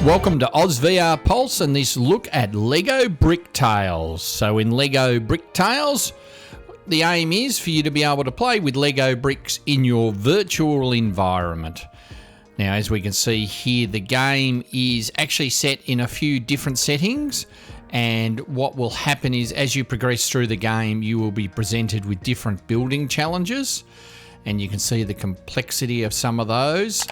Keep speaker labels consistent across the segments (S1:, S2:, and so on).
S1: Welcome to Oz VR Pulse and this look at Lego Bricktales. So in Lego Bricktales, the aim is for you to be able to play with Lego bricks in your virtual environment. Now, as we can see here, the game is actually set in a few different settings, and what will happen is as you progress through the game, you will be presented with different building challenges, and you can see the complexity of some of those.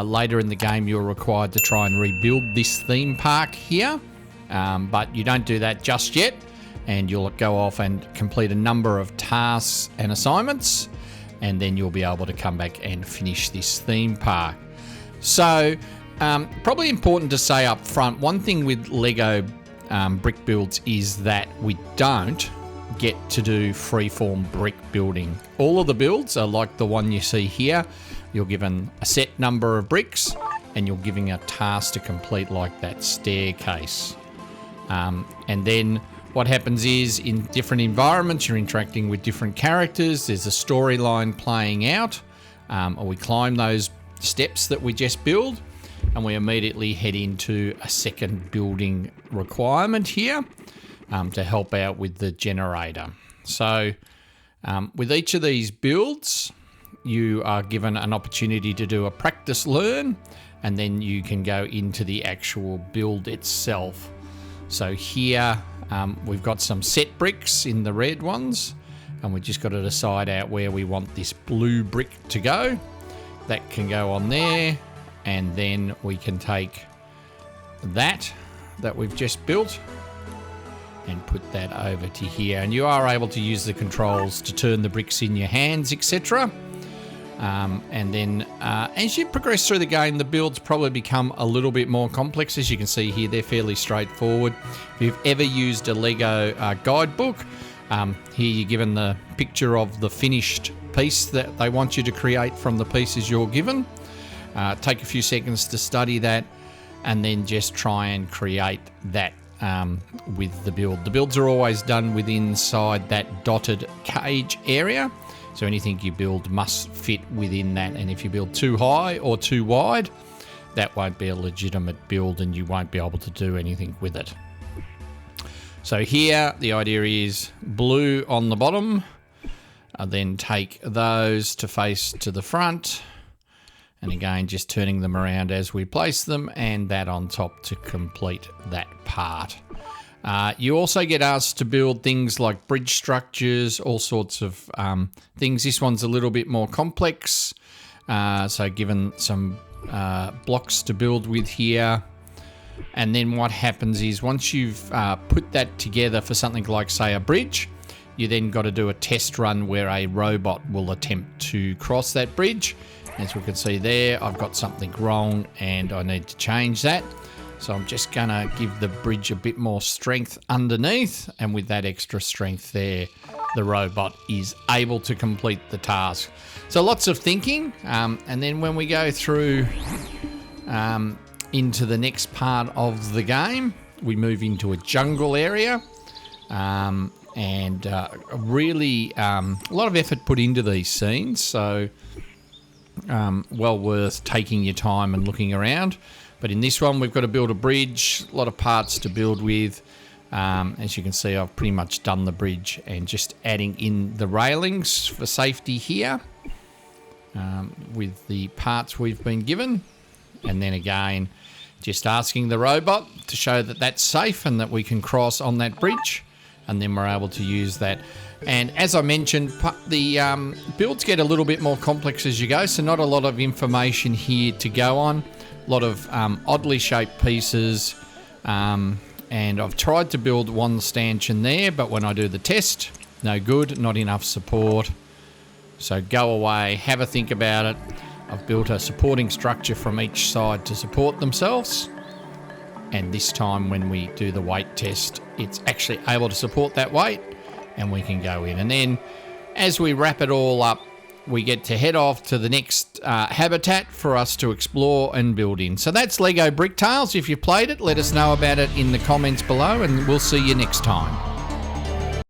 S1: Later in the game, you're required to try and rebuild this theme park here, but you don't do that just yet, and you'll go off and complete a number of tasks and assignments, and then you'll be able to come back and finish this theme park. So, probably important to say up front, one thing with Lego brick builds is that we don't get to do freeform brick building. All of the builds are like the one you see here. You're given a set number of bricks and you're given a task to complete, like that staircase. And then what happens is in different environments, you're interacting with different characters. There's a storyline playing out, or we climb those steps that we just build, and we immediately head into a second building requirement here to help out with the generator. So with each of these builds, you are given an opportunity to do a practice learn, and then you can go into the actual build itself. So here we've got some set bricks in the red ones, and we just got to decide out where we want this blue brick to go. That can go on there, and then we can take that we've just built and put that over to here. And you are able to use the controls to turn the bricks in your hands, etc. And then as you progress through the game, the builds probably become a little bit more complex. As you can see here, they're fairly straightforward. If you've ever used a Lego guidebook, here you're given the picture of the finished piece that they want you to create from the pieces you're given. Take a few seconds to study that, and then just try and create that with the build. The builds are always done within inside that dotted cage area. So anything you build must fit within that, and if you build too high or too wide, that won't be a legitimate build and you won't be able to do anything with it. So here the idea is blue on the bottom, then take those to face to the front, and again just turning them around as we place them, and that on top to complete that part. You also get asked to build things like bridge structures, all sorts of things. This one's a little bit more complex, so given some blocks to build with here. And then what happens is once you've put that together for something like, say, a bridge, you then got to do a test run where a robot will attempt to cross that bridge. As we can see there, I've got something wrong and I need to change that. So I'm just going to give the bridge a bit more strength underneath, and with that extra strength there, the robot is able to complete the task. So lots of thinking, and then when we go through into the next part of the game, we move into a jungle area, and really a lot of effort put into these scenes, so well worth taking your time and looking around. But in this one, we've got to build a bridge, a lot of parts to build with. As you can see, I've pretty much done the bridge and just adding in the railings for safety here with the parts we've been given. And then again, just asking the robot to show that that's safe and that we can cross on that bridge. And then we're able to use that. And as I mentioned, the builds get a little bit more complex as you go, so not a lot of information here to go on. A lot of oddly shaped pieces, and I've tried to build one stanchion there, but when I do the test, no good, not enough support. So go away, have a think about it. I've built a supporting structure from each side to support themselves, and this time when we do the weight test, it's actually able to support that weight, and we can go in. And then as we wrap it all up, we get to head off to the next habitat for us to explore and build in. So that's Lego Bricktales. If you've played it, let us know about it in the comments below, and we'll see you next time.